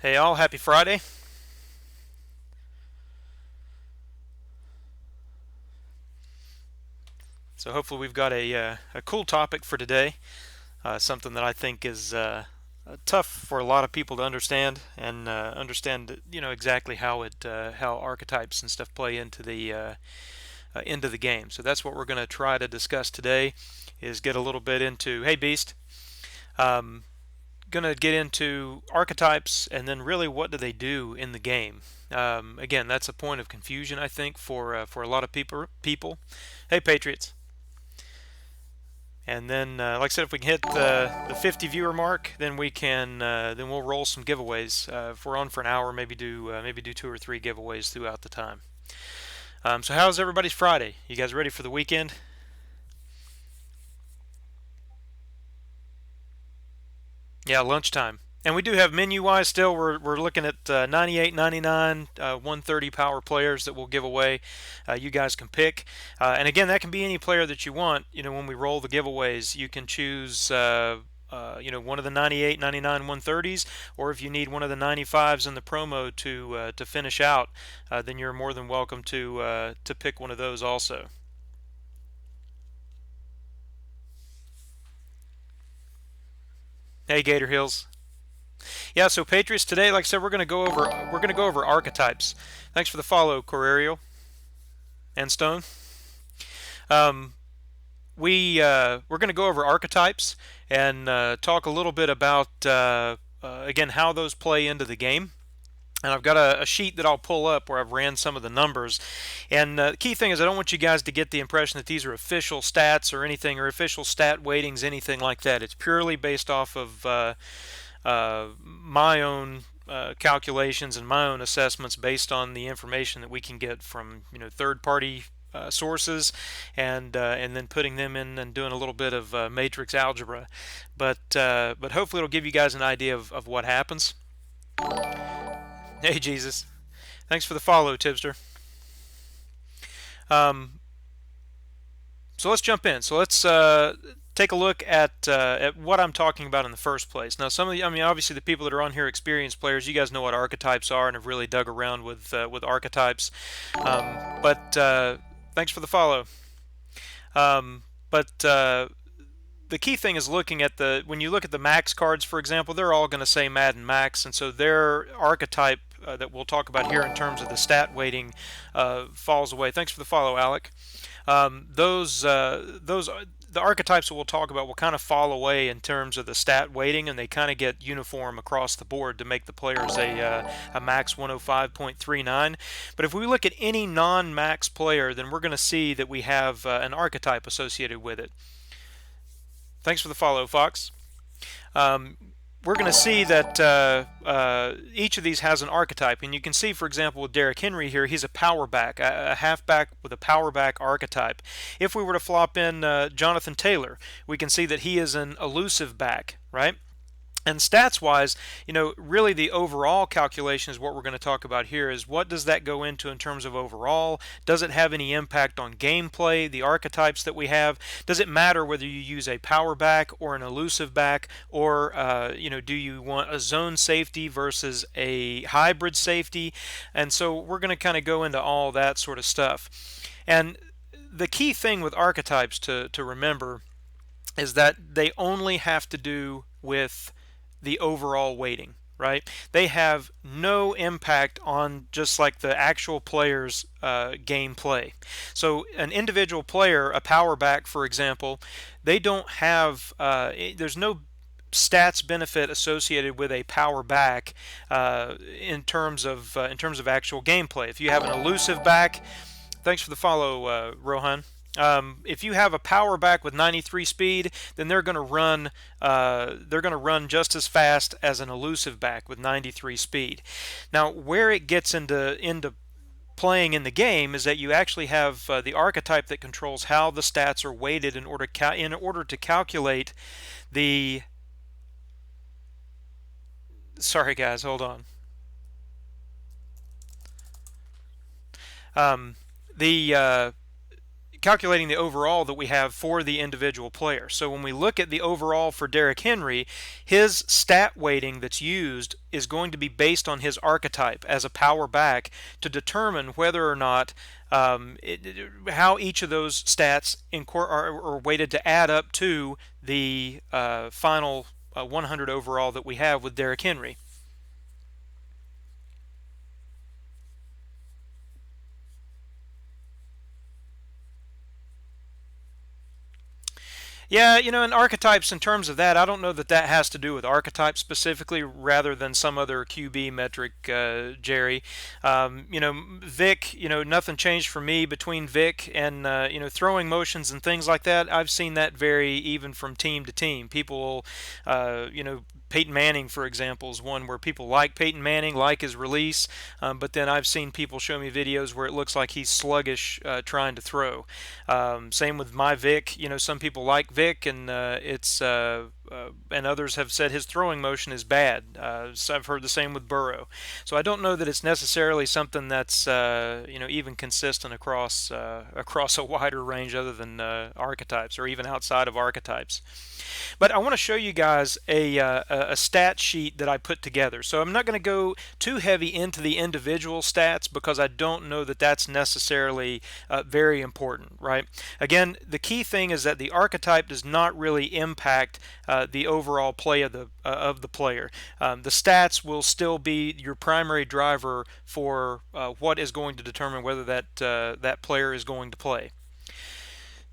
Hey all, happy Friday. So hopefully we've got a cool topic for today, something that I think is tough for a lot of people to understand and understand exactly how archetypes and stuff play into the game. So that's what we're going to try to discuss today is get a little bit into, hey Beast, um, going to get into archetypes and then really what do they do in the game. Again, that's a point of confusion I think for a lot of people. Hey Patriots. And then, like I said, if we can hit the 50 viewer mark, then then we'll roll some giveaways. If we're on for an hour, maybe do 2 or 3 giveaways throughout the time. So how's everybody's Friday? You guys ready for the weekend? Yeah, lunchtime. And we do have menu-wise still. We're looking at 98, 99, 130 power players that we'll give away. You guys can pick. And again, that can be any player that you want. When we roll the giveaways, you can choose one of the 98, 99, 130s, or if you need one of the 95s in the promo to finish out, then you're more than welcome to pick one of those also. Hey, Gator Hills. Yeah, so Patriots today, like I said, we're gonna go over archetypes. Thanks for the follow, Corario and Stone. Um, we're gonna go over archetypes and talk a little bit about again how those play into the game. And I've got a sheet that I'll pull up where I've ran some of the numbers. And the key thing is I don't want you guys to get the impression that these are official stats or anything, or official stat weightings, anything like that. It's purely based off of my own calculations and my own assessments based on the information that we can get from third-party sources, and then putting them in and doing a little bit of matrix algebra. But hopefully it'll give you guys an idea of what happens. Hey Jesus, thanks for the follow, Tipster. Um, so let's jump in. So let's take a look at what I'm talking about in the first place. Now, I mean, obviously the people that are on here, experienced players, you guys know what archetypes are and have really dug around with archetypes. But thanks for the follow. But the key thing is looking at when you look at the max cards, for example, they're all going to say Madden Max, and so their archetype that we'll talk about here in terms of the stat weighting falls away. Thanks for the follow, Alec. Those the archetypes that we'll talk about will kind of fall away in terms of the stat weighting, and they kind of get uniform across the board to make the players a max 105.39. But if we look at any non-max player, then we're going to see that we have an archetype associated with it. Thanks for the follow, Fox. Um, we're going to see that each of these has an archetype. And you can see, for example, with Derrick Henry here, he's a power back, a halfback with a power back archetype. If we were to flop in Jonathan Taylor, we can see that he is an elusive back, right? And stats wise, really the overall calculation is what we're going to talk about here is what does that go into in terms of overall? Does it have any impact on gameplay, the archetypes that we have? Does it matter whether you use a power back or an elusive back, or do you want a zone safety versus a hybrid safety? And so we're going to kind of go into all that sort of stuff. And the key thing with archetypes to remember is that they only have to do with the overall weighting, right? They have no impact on just like the actual player's gameplay. So an individual player, a power back, for example, they don't have, there's no stats benefit associated with a power back in terms of actual gameplay. If you have an elusive back, thanks for the follow, Rohan. If you have a power back with 93 speed, then they're going to run. They're going to run just as fast as an elusive back with 93 speed. Now, where it gets into playing in the game is that you actually have the archetype that controls how the stats are weighted in order to calculate the. Sorry, guys, hold on. The calculating the overall that we have for the individual player. So when we look at the overall for Derrick Henry, his stat weighting that's used is going to be based on his archetype as a power back to determine whether or not how each of those stats are weighted to add up to the final 100 overall that we have with Derrick Henry. Yeah, in archetypes, in terms of that, I don't know that that has to do with archetypes specifically rather than some other QB metric, Jerry. Vic, nothing changed for me between Vic and, throwing motions and things like that. I've seen that vary even from team to team. People, Peyton Manning, for example, is one where people like Peyton Manning, like his release, but then I've seen people show me videos where it looks like he's sluggish trying to throw. Same with my Vic. Some people like Vic, and and others have said his throwing motion is bad. So I've heard the same with Burrow. So I don't know that it's necessarily something that's even consistent across a wider range other than archetypes or even outside of archetypes. But I want to show you guys a stat sheet that I put together. So I'm not going to go too heavy into the individual stats because I don't know that that's necessarily very important, right? Again, the key thing is that the archetype does not really impact the overall play of the player. The stats will still be your primary driver for what is going to determine whether that player is going to play.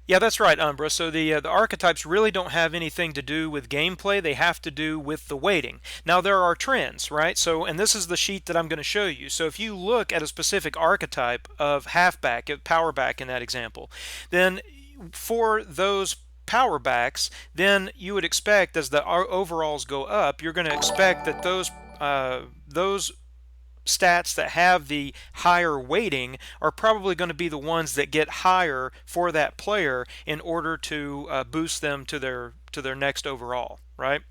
Yeah, that's right, Umbra. So the archetypes really don't have anything to do with gameplay. They have to do with the weighting. Now there are trends, right? So, and this is the sheet that I'm going to show you. So if you look at a specific archetype of halfback, power back in that example, then for those power backs, then you would expect as the overalls go up, you're going to expect that those stats that have the higher weighting are probably going to be the ones that get higher for that player in order to boost them to their next overall, right?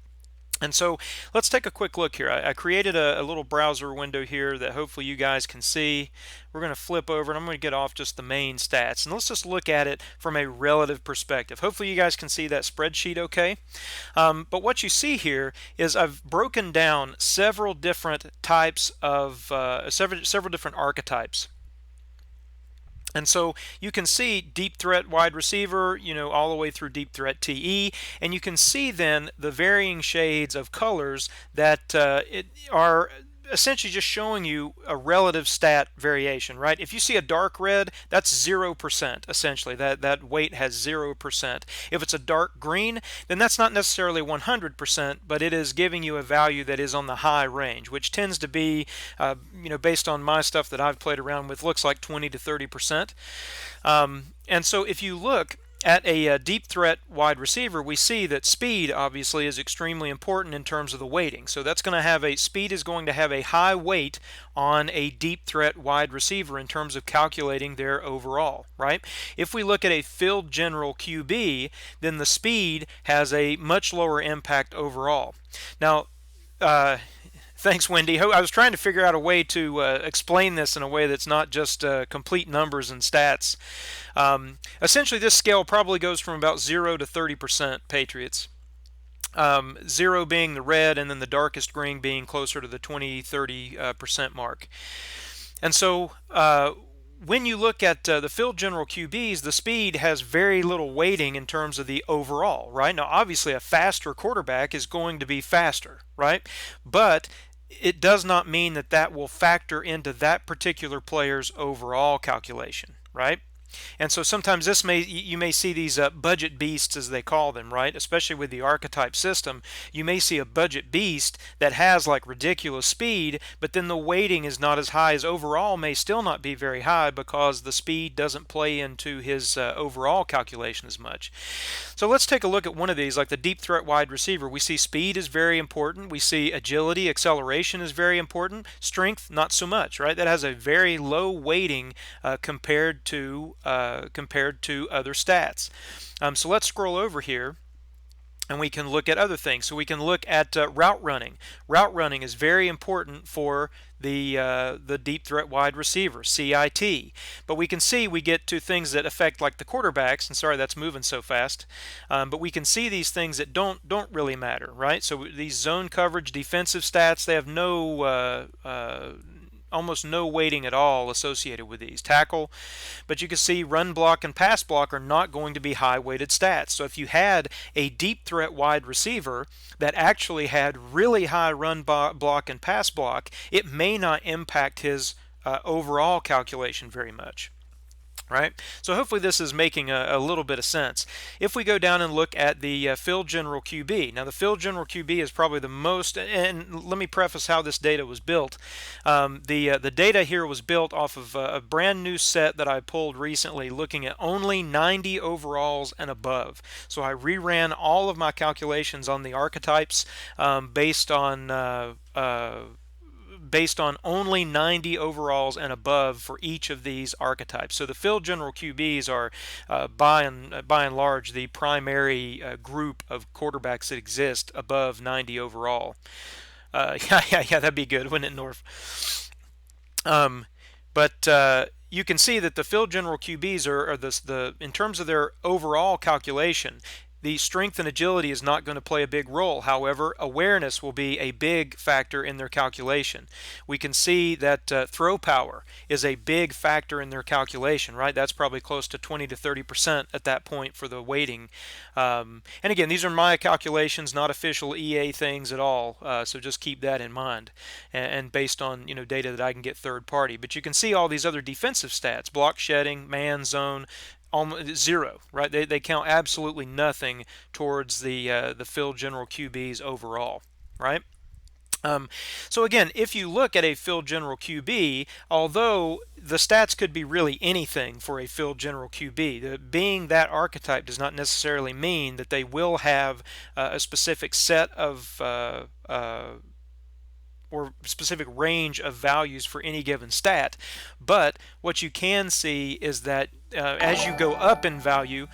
And so let's take a quick look here. I created a little browser window here that hopefully you guys can see. We're going to flip over and I'm going to get off just the main stats. And let's just look at it from a relative perspective. Hopefully you guys can see that spreadsheet okay. But what you see here is I've broken down several different types of, several different archetypes. And so you can see deep threat wide receiver, all the way through deep threat TE, and you can see then the varying shades of colors that are essentially just showing you a relative stat variation, right? If you see a dark red, that's 0%, essentially. That weight has 0%. If it's a dark green, then that's not necessarily 100%, but it is giving you a value that is on the high range, which tends to be, based on my stuff that I've played around with, looks like 20 to 30%. And so if you look at a deep threat wide receiver, we see that speed obviously is extremely important in terms of the weighting. So that's going to have speed is going to have a high weight on a deep threat wide receiver in terms of calculating their overall, right? If we look at a field general QB, then the speed has a much lower impact overall. Now, thanks, Wendy. I was trying to figure out a way to explain this in a way that's not just complete numbers and stats. Essentially, this scale probably goes from about 0 to 30% Patriots. 0 being the red, and then the darkest green being closer to the 20-30% mark. And so when you look at the field general QBs, the speed has very little weighting in terms of the overall, right? Now, obviously, a faster quarterback is going to be faster, right? But it does not mean that that will factor into that particular player's overall calculation, right? And so sometimes you may see these budget beasts, as they call them, right? Especially with the archetype system, you may see a budget beast that has like ridiculous speed, but then the weighting is not as high. As overall may still not be very high because the speed doesn't play into his overall calculation as much. So let's take a look at one of these, like the deep threat wide receiver. We see speed is very important. We see agility, acceleration is very important. Strength, not so much, right? That has a very low weighting compared to other stats. So let's scroll over here And we can look at other things. So we can look at route running. Route running is very important for the deep threat wide receiver, CIT. But we can see we get to things that affect like the quarterbacks. And sorry, that's moving so fast. But we can see these things that don't really matter, right? So these zone coverage, defensive stats, they have almost no weighting at all associated with these. Tackle, but you can see run block and pass block are not going to be high weighted stats. So if you had a deep threat wide receiver that actually had really high run block and pass block, it may not impact his overall calculation very much. Right? So hopefully this is making a little bit of sense. If we go down and look at the field general QB, now the field general QB is probably the most, and let me preface how this data was built. The data here was built off of a brand new set that I pulled recently looking at only 90 overalls and above. So I reran all of my calculations on the archetypes based on only 90 overalls and above for each of these archetypes. So the field general QBs are by and large the primary group of quarterbacks that exist above 90 overall. Yeah, that'd be good, wouldn't it, North? But you can see that the field general QBs are the in terms of their overall calculation, the strength and agility is not going to play a big role. However, awareness will be a big factor in their calculation. We can see that throw power is a big factor in their calculation, right? That's probably close to 20 to 30% at that point for the weighting. And again, these are my calculations, not official EA things at all. So just keep that in mind, and based on data that I can get third party. But you can see all these other defensive stats: block shedding, man, zone. Almost zero, right? They count absolutely nothing towards the field general QBs overall, right? So again, if you look at a field general QB, although the stats could be really anything for a field general QB, being that archetype does not necessarily mean that they will have a specific set of or specific range of values for any given stat. But what you can see is that as you go up in value,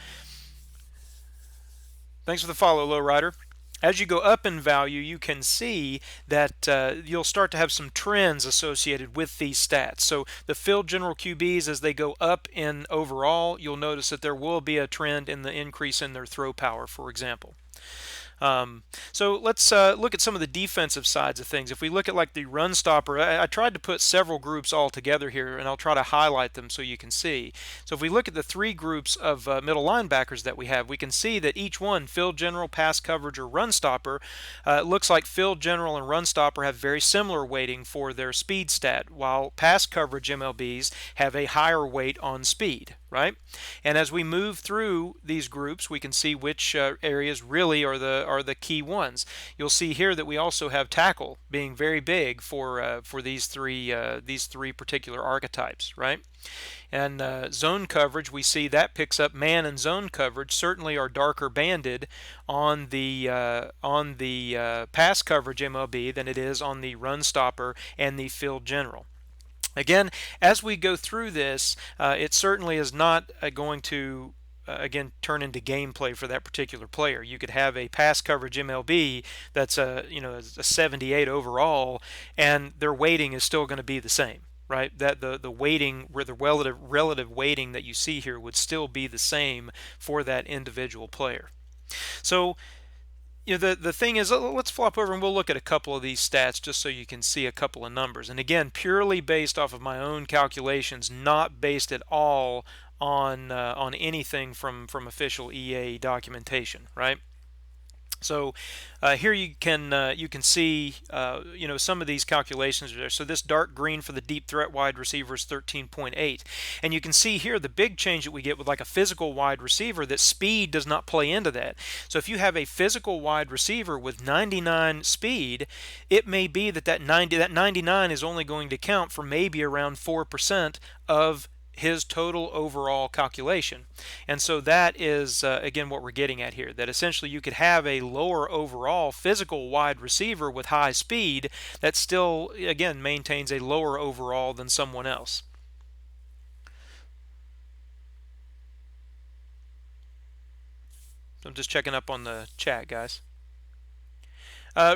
thanks for the follow, Lowrider. As you go up in value, you can see that you'll start to have some trends associated with these stats. So the field general QBs, as they go up in overall, you'll notice that there will be a trend in the increase in their throw power, for example. So let's look at some of the defensive sides of things. If we look at like the run stopper, I tried to put several groups all together here, and I'll try to highlight them so you can see. So if we look at the three groups of middle linebackers that we have, we can see that each one, field general, pass coverage, or run stopper, looks like field general and run stopper have very similar weighting for their speed stat, while pass coverage MLBs have a higher weight on speed, right? And as we move through these groups, we can see which areas really are the key ones. You'll see here that we also have tackle being very big for these three particular archetypes, right? And zone coverage, we see that picks up man and zone coverage certainly are darker banded on the pass coverage MLB than it is on the run stopper and the field general. Again, as we go through this, it certainly is not going to again turn into gameplay for that particular player. You could have a pass coverage MLB that's a 78 overall, and their weighting is still going to be the same, right? That the weighting, where the relative weighting that you see here would still be the same for that individual player. So the thing is, let's flop over and we'll look at a couple of these stats just so you can see a couple of numbers. And again, purely based off of my own calculations, not based at all on anything from official EA documentation, right? So here you can see some of these calculations are there. So this dark green for the deep threat wide receiver is 13.8, and you can see here the big change that we get with like a physical wide receiver, that speed does not play into that. So if you have a physical wide receiver with 99 speed, it may be that 99 is only going to count for maybe around 4% of his total overall calculation. And so that is again what we're getting at here, that essentially you could have a lower overall physical wide receiver with high speed that still again maintains a lower overall than someone else. So I'm just checking up on the chat, guys.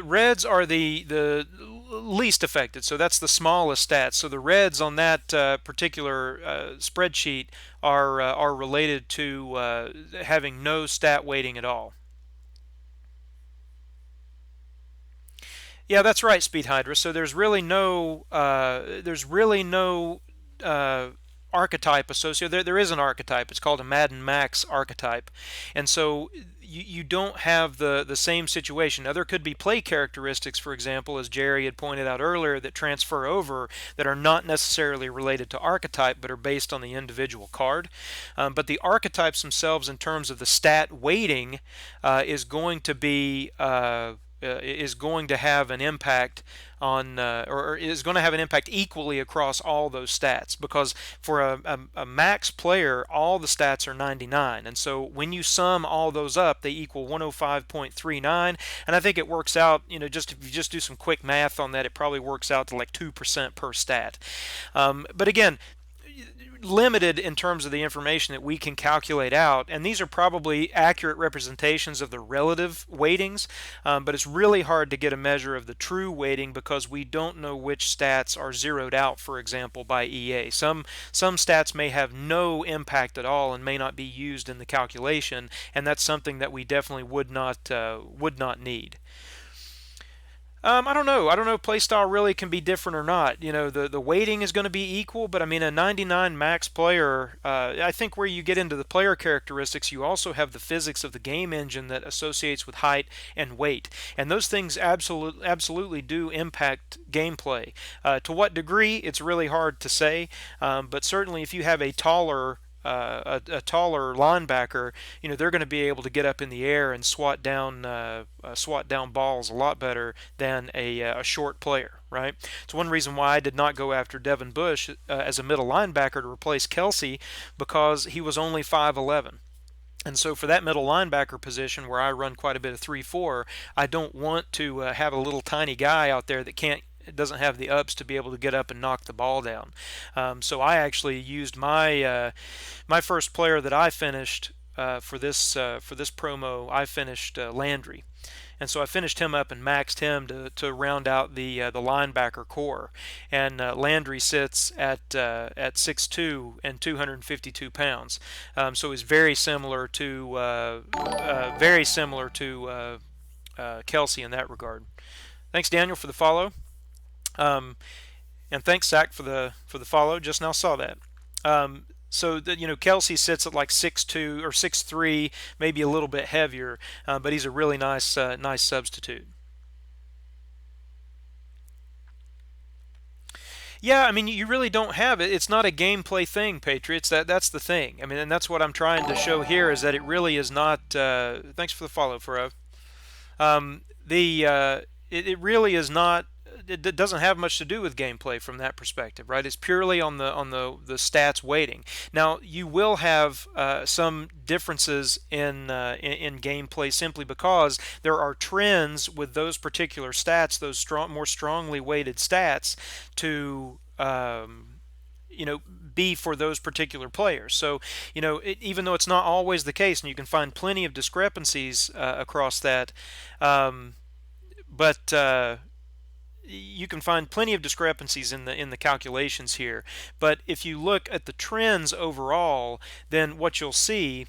Reds are the least affected, so that's the smallest stats. So the reds on that particular spreadsheet are related to having no stat weighting at all. Yeah, that's right, Speed Hydra. So there's really no uh, archetype associated. There is an archetype. It's called a Madden Max archetype, and so you don't have the same situation. Now there could be play characteristics, for example, as Jerry had pointed out earlier, that transfer over that are not necessarily related to archetype, but are based on the individual card. But the archetypes themselves, in terms of the stat weighting, is going to have an impact on, or is going to have an impact equally across all those stats, because for a max player, all the stats are 99, and so when you sum all those up, they equal 105.39, and I think it works out, just if you just do some quick math on that, it probably works out to like 2% per stat. But again, limited in terms of the information that we can calculate out, and these are probably accurate representations of the relative weightings, but it's really hard to get a measure of the true weighting because we don't know which stats are zeroed out, for example, by EA. Some stats may have no impact at all and may not be used in the calculation, and that's something that we definitely would not need. I don't know. I don't know if playstyle really can be different or not. The weighting is going to be equal, but I mean, a 99 max player, I think where you get into the player characteristics, you also have the physics of the game engine that associates with height and weight. And those things absolutely do impact gameplay. To what degree, it's really hard to say, but certainly if you have a taller linebacker, they're going to be able to get up in the air and swat down balls a lot better than a short player, right? It's one reason why I did not go after Devin Bush as a middle linebacker to replace Kelsey, because he was only 5'11". And so for that middle linebacker position, where I run quite a bit of 3-4, I don't want to have a little tiny guy out there that doesn't have the ups to be able to get up and knock the ball down. So I actually used my first player that I finished for this promo. I finished Landry. And so I finished him up and maxed him to round out the linebacker core. And Landry sits at 6'2" and 252 pounds. So he's very similar to Kelsey in that regard. Thanks, Daniel, for the follow. Um, and thanks, Zach, for the follow. Just now saw that. So Kelsey sits at like 6'2" or 6'3", maybe a little bit heavier, but he's a really nice substitute. Yeah, I mean, you really don't have it. It's not a gameplay thing, Patriots. That's the thing. I mean, and that's what I'm trying to show here, is that it really is not. Thanks for the follow, Furrow. It really is not. It doesn't have much to do with gameplay from that perspective, right? It's purely on the stats weighting. Now you will have some differences in gameplay, simply because there are trends with those particular stats, those more strongly weighted stats, to be for those particular players. So, even though it's not always the case, and you can find plenty of discrepancies across that, but you can find plenty of discrepancies in the calculations here. But if you look at the trends overall, then what you'll see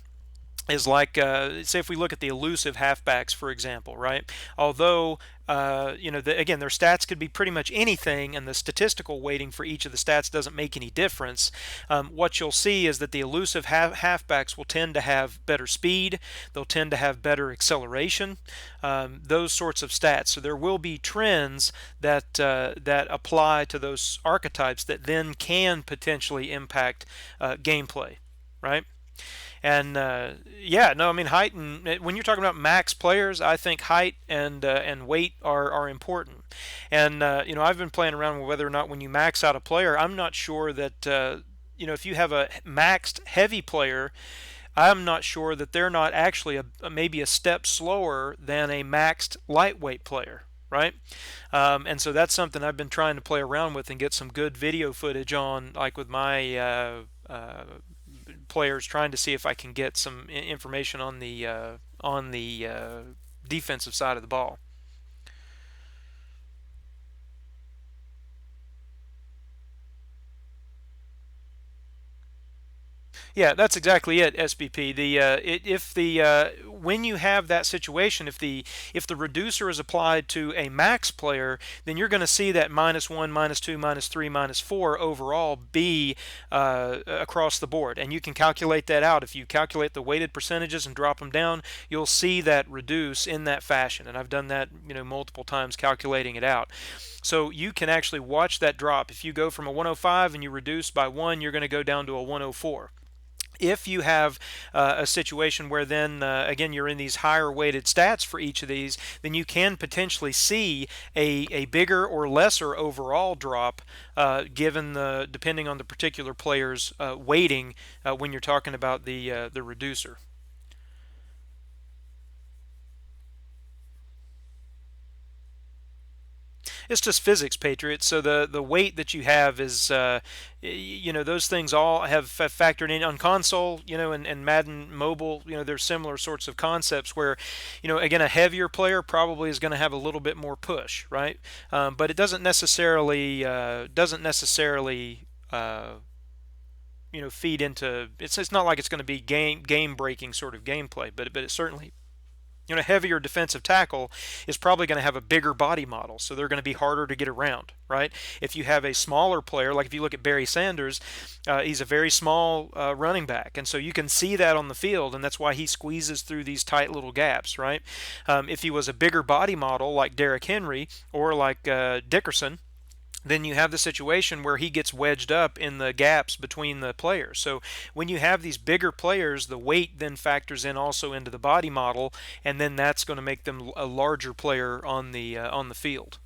is, like, say if we look at the elusive halfbacks, for example, right? Although again, their stats could be pretty much anything, and the statistical weighting for each of the stats doesn't make any difference. What you'll see is that the elusive halfbacks will tend to have better speed. They'll tend to have better acceleration. Those sorts of stats. So there will be trends that apply to those archetypes that then can potentially impact gameplay, right? And yeah, no, I mean, height, and when you're talking about max players, I think height and weight are important. And I've been playing around with whether or not, when you max out a player, I'm not sure that if you have a maxed heavy player, I'm not sure that they're not actually maybe a step slower than a maxed lightweight player, right? And so that's something I've been trying to play around with and get some good video footage on, like with my players, trying to see if I can get some information on the defensive side of the ball. Yeah, that's exactly it, SBP. If the when you have that situation, if the reducer is applied to a max player, then you're going to see that -1, -2, -3, -4 overall be across the board, and you can calculate that out. If you calculate the weighted percentages and drop them down, you'll see that reduce in that fashion. And I've done that, multiple times calculating it out. So you can actually watch that drop. If you go from a 105 and you reduce by 1, you're going to go down to a 104. If you have a situation where then again you're in these higher weighted stats for each of these, then you can potentially see a bigger or lesser overall drop given the depending on the particular player's weighting when you're talking about the reducer. It's just physics, Patriots. So the weight that you have is, those things all have factored in on console, and Madden Mobile. There's similar sorts of concepts where, again, a heavier player probably is going to have a little bit more push, right? But it doesn't necessarily feed into. It's not like it's going to be game breaking sort of gameplay, but it certainly, a heavier defensive tackle is probably going to have a bigger body model, so they're going to be harder to get around, right? If you have a smaller player, like if you look at Barry Sanders, he's a very small running back, and so you can see that on the field, and that's why he squeezes through these tight little gaps, right? If he was a bigger body model like Derrick Henry or like Dickerson, then you have the situation where he gets wedged up in the gaps between the players. So when you have these bigger players, the weight then factors in also into the body model, and then that's going to make them a larger player on the field.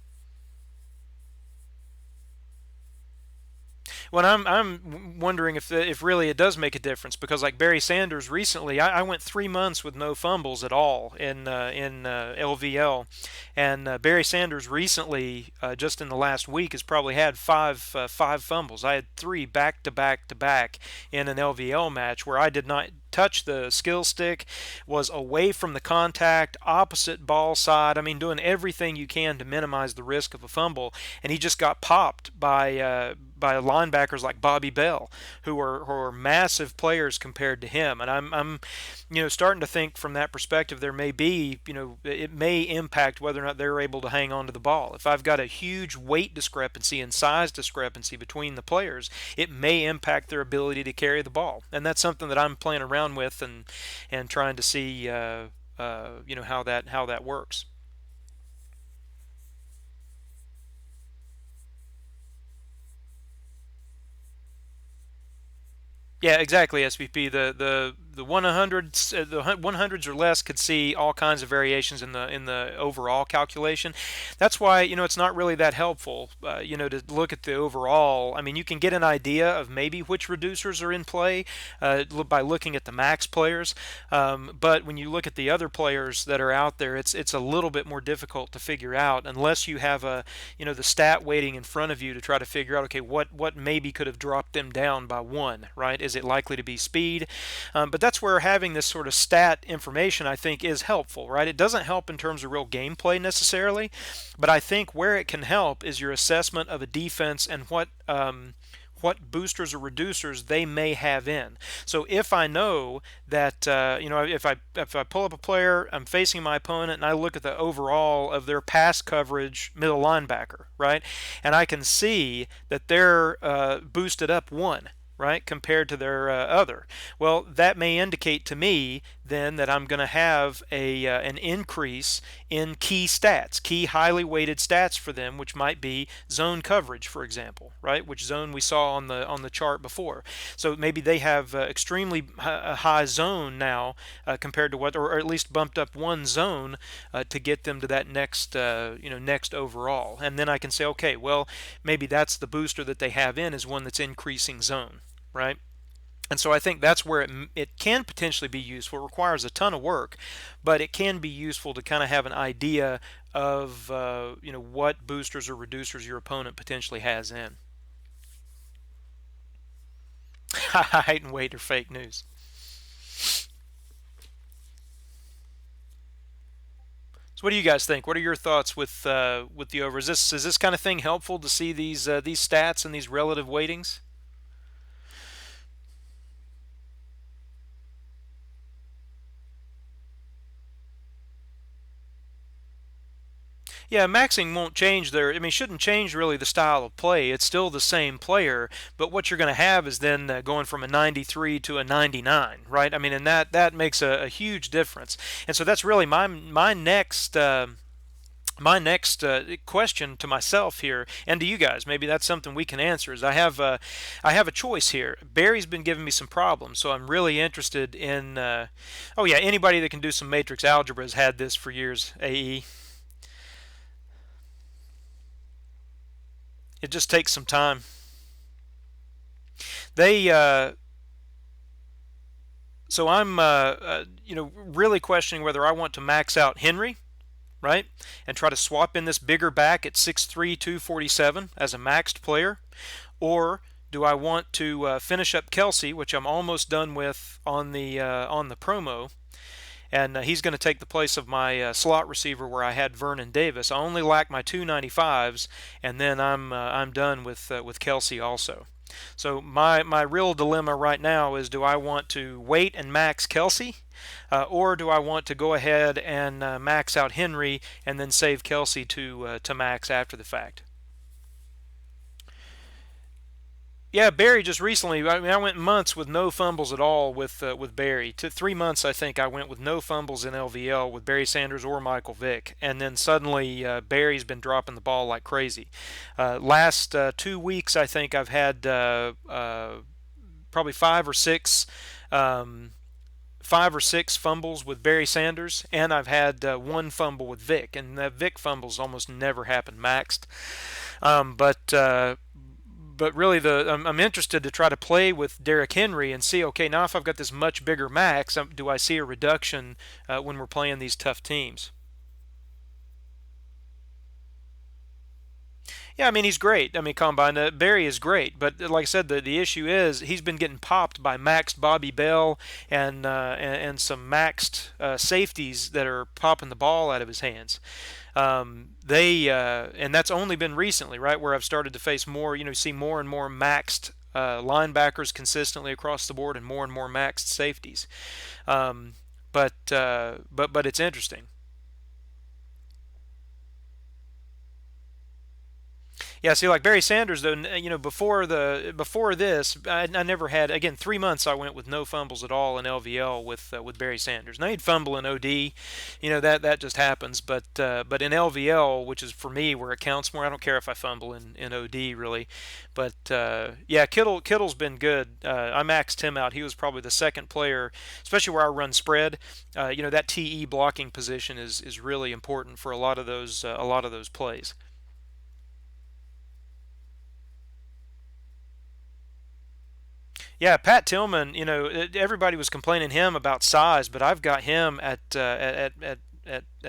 When I'm wondering if really it does make a difference, because like Barry Sanders recently, I went 3 months with no fumbles at all in LVL, and Barry Sanders recently, just in the last week, has probably had five fumbles. I had three back to back to back in an LVL match where I did not touch the skill stick, was away from the contact, opposite ball side. I mean, doing everything you can to minimize the risk of a fumble, and he just got popped by linebackers like Bobby Bell, who are massive players compared to him. And I'm starting to think from that perspective there may be, it may impact whether or not they're able to hang on to the ball. If I've got a huge weight discrepancy and size discrepancy between the players, it may impact their ability to carry the ball. And that's something that I'm playing around with and trying to see how that works. Yeah, exactly, SVP. The 100s, the 100s or less could see all kinds of variations in the overall calculation. That's why it's not really that helpful, to look at the overall. I mean, you can get an idea of maybe which reducers are in play by looking at the max players, but when you look at the other players that are out there, it's a little bit more difficult to figure out unless you have the stat weighting in front of you to try to figure out, okay, what maybe could have dropped them down by one, right? Is it likely to be speed? But that's where having this sort of stat information, I think, is helpful, right? It doesn't help in terms of real gameplay necessarily, but I think where it can help is your assessment of a defense and what boosters or reducers they may have in. So if I know that if I pull up a player, I'm facing my opponent, and I look at the overall of their pass coverage middle linebacker, right, and I can see that they're boosted up one, right, compared to their other. Well, that may indicate to me then that I'm going to have an increase in key stats, key highly weighted stats for them, which might be zone coverage, for example, right, which zone we saw on the chart before. So maybe they have extremely high zone now compared to or at least bumped up one zone to get them to that next overall, and then I can say, okay, well, maybe that's the booster that they have in is one that's increasing zone, right? And so I think that's where it can potentially be useful. It requires a ton of work, but it can be useful to kind of have an idea of what boosters or reducers your opponent potentially has in. Height and weight are fake news. So what do you guys think? What are your thoughts with the over? Is this kind of thing helpful to see these stats and these relative weightings? Yeah, maxing won't change their. I mean, shouldn't change really the style of play. It's still the same player, but what you're going to have is then going from a 93 to a 99, right? I mean, and that makes a huge difference. And so that's really my next. My next question to myself here and to you guys, maybe that's something we can answer. Is I have a choice here. Barry's been giving me some problems, so I'm really interested in. Oh yeah, anybody that can do some matrix algebra has had this for years. AE. It just takes some time. They so I'm really questioning whether I want to max out Henry, right, and try to swap in this bigger back at 6'3", 247 as a maxed player, or do I want to finish up Kelsey, which I'm almost done with on the promo, and he's going to take the place of my slot receiver where I had Vernon Davis. I only lack my 295s, and then I'm done with Kelsey also. So my real dilemma right now is, do I want to wait and max Kelsey, or do I want to go ahead and max out Henry and then save Kelsey to max after the fact? Yeah, Barry just recently. I mean, I went months with no fumbles at all with Barry. To 3 months, I think I went with no fumbles in LVL with Barry Sanders or Michael Vick, and then suddenly Barry's been dropping the ball like crazy. Last 2 weeks, I think I've had probably um, 5 or 6 fumbles with Barry Sanders, and I've had one fumble with Vick, and the Vick fumbles almost never happen maxed. But really, I'm interested to try to play with Derrick Henry and see, okay, now if I've got this much bigger max, do I see a reduction when we're playing these tough teams? Yeah, I mean he's great. I mean Combine Barry is great, but like I said, the issue is he's been getting popped by maxed Bobby Bell and some maxed safeties that are popping the ball out of his hands. They and that's only been recently, right, where I've started to face more. See more and more maxed linebackers consistently across the board, and more maxed safeties. Um, but it's interesting. Yeah, see, like Barry Sanders, though, before this, I never had. Again, 3 months I went with no fumbles at all in LVL with Barry Sanders. Now he'd fumble in OD, that just happens. But in LVL, which is for me where it counts more, I don't care if I fumble in OD really. But yeah, Kittle's been good. I maxed him out. He was probably the second player, especially where I run spread. That TE blocking position is really important for a lot of those plays. Yeah, Pat Tillman. Everybody was complaining him about size, but I've got him at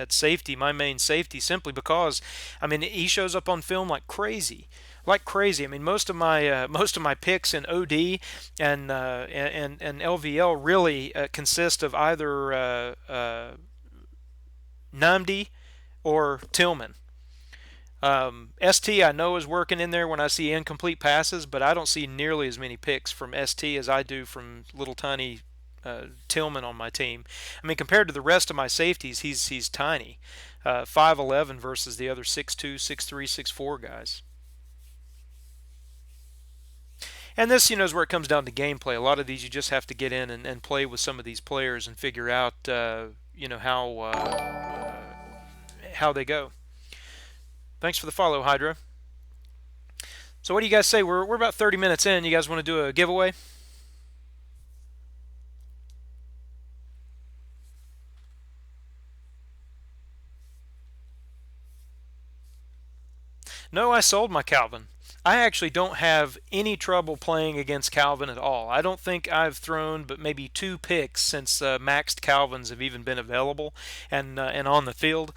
safety, my main safety, simply because, I mean, he shows up on film like crazy, like crazy. I mean, most of my picks in OD and LVL really consist of either Namdi or Tillman. ST I know is working in there when I see incomplete passes, but I don't see nearly as many picks from ST as I do from little tiny Tillman on my team. I mean, compared to the rest of my safeties, he's tiny, 5'11" versus the other 6'2", 6'3", 6'4" guys. And this, is where it comes down to gameplay. A lot of these you just have to get in and play with some of these players and figure out, how they go. Thanks for the follow, Hydra. So what do you guys say? We're about 30 minutes in. You guys want to do a giveaway? No, I sold my Calvin. I actually don't have any trouble playing against Calvin at all. I don't think I've thrown but maybe 2 picks since maxed Calvins have even been available and on the field.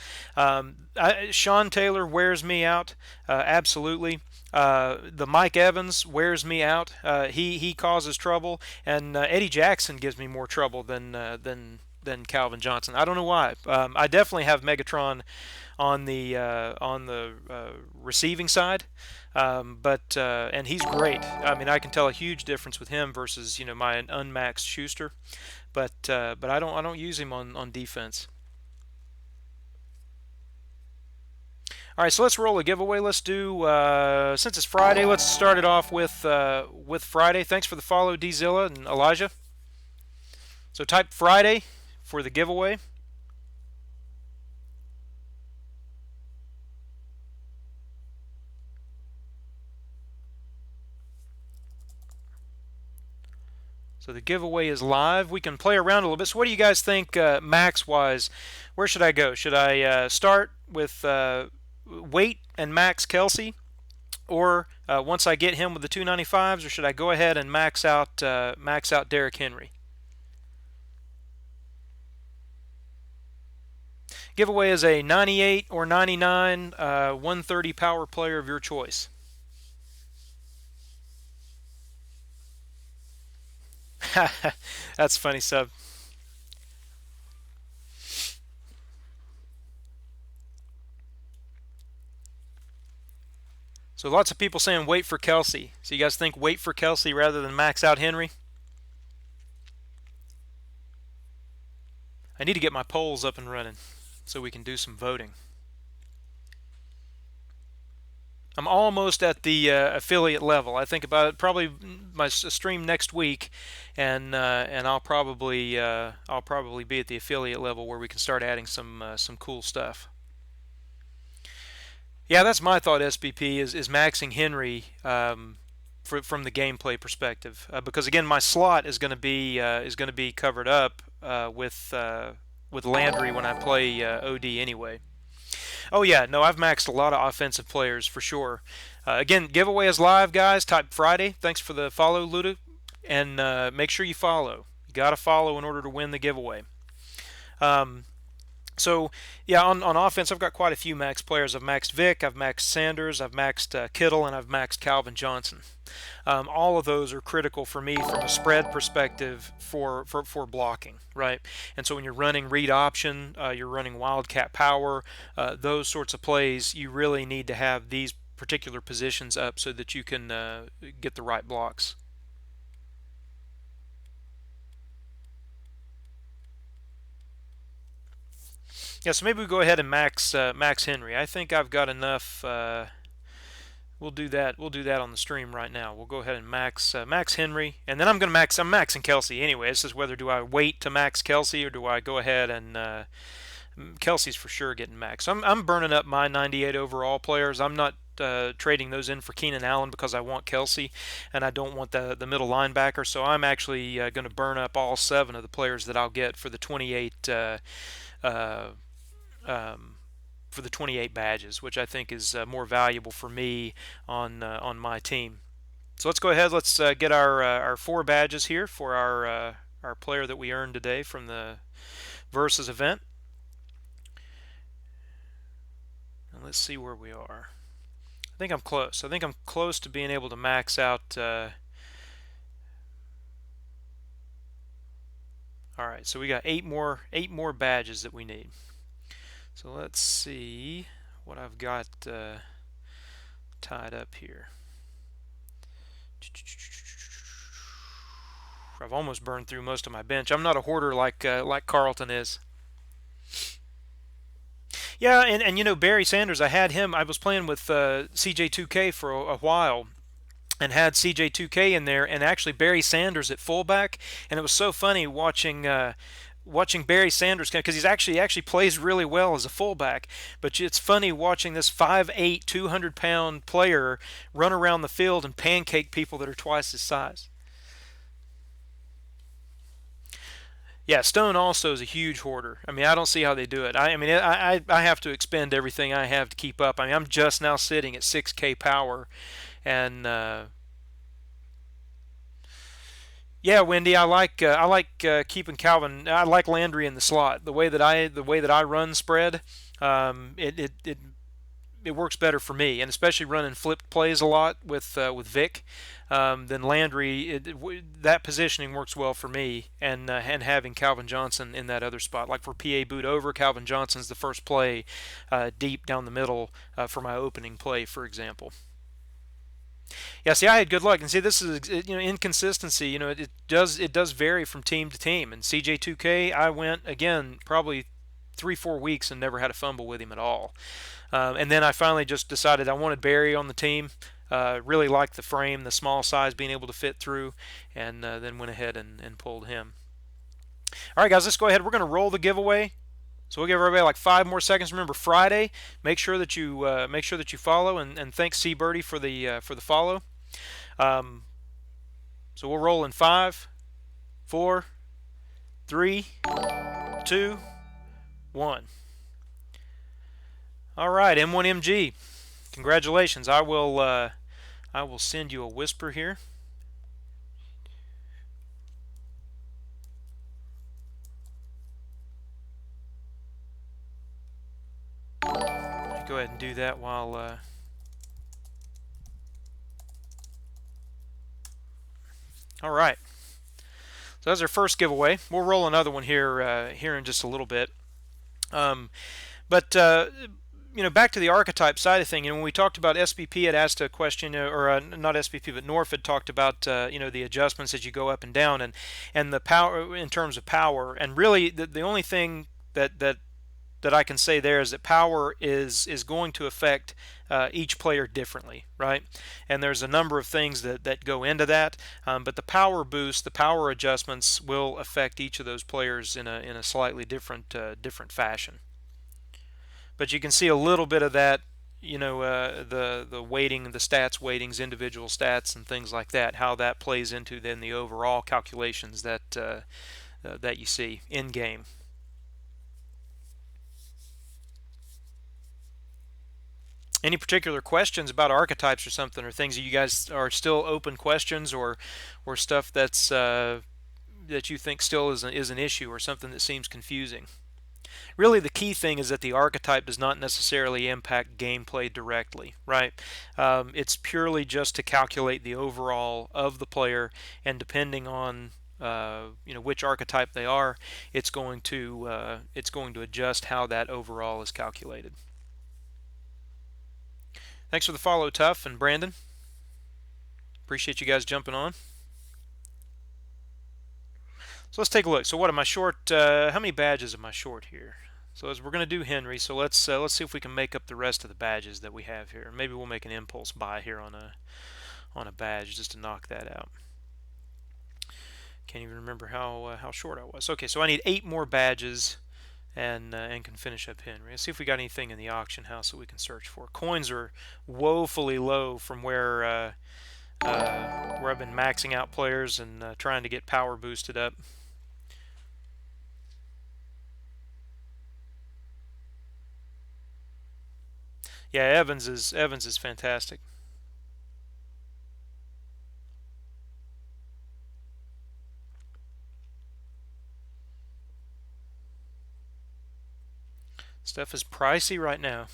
Sean Taylor wears me out, absolutely. The Mike Evans wears me out. He causes trouble, and Eddie Jackson gives me more trouble than Calvin Johnson. I don't know why. I definitely have Megatron on the receiving side, but and he's great. I mean, I can tell a huge difference with him versus my unmaxed Schuster, but I don't use him on defense. All right, so let's roll a giveaway. Let's do since it's Friday. Let's start it off with Friday. Thanks for the follow, Dzilla and Elijah. So type Friday for the giveaway. So the giveaway is live. We can play around a little bit. So what do you guys think max-wise? Where should I go? Should I start with Wait and max Kelsey? Or once I get him with the 295s, or should I go ahead and max out Derrick Henry? Giveaway is a 98 or 99 130 power player of your choice. That's funny, sub. So lots of people saying wait for Kelsey. So you guys think wait for Kelsey rather than max out Henry? I need to get my polls up and running so we can do some voting. I'm almost at the affiliate level. I think about it, probably my stream next week, and I'll probably be at the affiliate level where we can start adding some cool stuff. Yeah, that's my thought. SBP is maxing Henry from the gameplay perspective, because again, my slot is going to be covered up with Landry when I play OD anyway. Oh yeah, no, I've maxed a lot of offensive players for sure. Again, giveaway is live, guys. Type Friday. Thanks for the follow, Luda, and make sure you follow. You got to follow in order to win the giveaway. Um, so yeah, on offense, I've got quite a few max players. I've maxed Vic, I've maxed Sanders, I've maxed Kittle, and I've maxed Calvin Johnson. All of those are critical for me from a spread perspective for blocking, right? And so when you're running read option, you're running wildcat power, those sorts of plays, you really need to have these particular positions up so that you can get the right blocks. Yeah, so maybe we go ahead and max Henry. I think I've got enough. We'll do that. We'll do that on the stream right now. We'll go ahead and max Henry, and then I'm gonna max. I'm maxing Kelsey anyway. This is whether do I wait to max Kelsey or do I go ahead and Kelsey's for sure getting maxed. I'm burning up my 98 overall players. I'm not trading those in for Keenan Allen because I want Kelsey and I don't want the middle linebacker. So I'm actually going to burn up all 7 of the players that I'll get for the 28. Uh, um, for the 28 badges, which I think is more valuable for me on my team. So let's go ahead. Let's get our 4 badges here for our player that we earned today from the Versus event. And let's see where we are. I think I'm close. I think I'm close to being able to max out. All right, so we got 8 more badges that we need. So let's see what I've got tied up here. I've almost burned through most of my bench. I'm not a hoarder like Carlton is. Yeah, and Barry Sanders, I had him. I was playing with CJ2K for a while, and had CJ2K in there, and actually Barry Sanders at fullback, and it was so funny watching Barry Sanders because he actually plays really well as a fullback. But it's funny watching this 5'8", 200-pound player run around the field and pancake people that are twice his size. Yeah, Stone also is a huge hoarder. I mean, I don't see how they do it. I have to expend everything I have to keep up. I mean, I'm just now sitting at 6K power, And yeah, Wendy, I like keeping Calvin. I like Landry in the slot. The way that I run spread, it works better for me, and especially running flipped plays a lot with Vic. Then Landry, that positioning works well for me, and having Calvin Johnson in that other spot, like for PA boot over, Calvin Johnson's the first play deep down the middle for my opening play, for example. Yeah, see, I had good luck, and see, this is inconsistency. It does vary from team to team. And CJ2K, I went again probably 3 4 weeks and never had a fumble with him at all. And then I finally just decided I wanted Barry on the team. Really liked the frame, the small size, being able to fit through, and then went ahead and pulled him. All right, guys, let's go ahead. We're going to roll the giveaway. So we'll give everybody like 5 more seconds. Remember, Friday. Make sure that you follow, and thanks C Birdie for the follow. Um, so we'll roll in 5, 4, 3, 2, 1. All right, M1MG. Congratulations. I will send you a whisper here. Go ahead and do that while. All right. So that's our first giveaway. We'll roll another one here in just a little bit. But back to the archetype side of thing. When we talked about SPP, had asked a question, or not SPP, but Norf had talked about the adjustments as you go up and down, and the power in terms of power. And really, the only thing that I can say there is that power is going to affect each player differently, right? And there's a number of things that go into that, but the power boost, the power adjustments will affect each of those players in a slightly different fashion. But you can see a little bit of that, the weighting, the stats weightings, individual stats, and things like that, how that plays into then the overall calculations that you see in game. Any particular questions about archetypes or something, or things that you guys are still open questions, or stuff that you think still is an issue, or something that seems confusing? Really, the key thing is that the archetype does not necessarily impact gameplay directly, right? It's purely just to calculate the overall of the player, and depending on which archetype they are, it's going to adjust how that overall is calculated. Thanks for the follow, Tuff and Brandon. Appreciate you guys jumping on. So let's take a look. So what am I short? How many badges am I short here? So as we're going to do Henry, so let's see if we can make up the rest of the badges that we have here. Maybe we'll make an impulse buy here on a badge just to knock that out. Can't even remember how short I was. Okay, so I need 8 more badges, and can finish up Henry. Let's see if we got anything in the auction house that we can search for. Coins are woefully low from where I've been maxing out players and trying to get power boosted up. Yeah, Evans is fantastic. Stuff is pricey right now.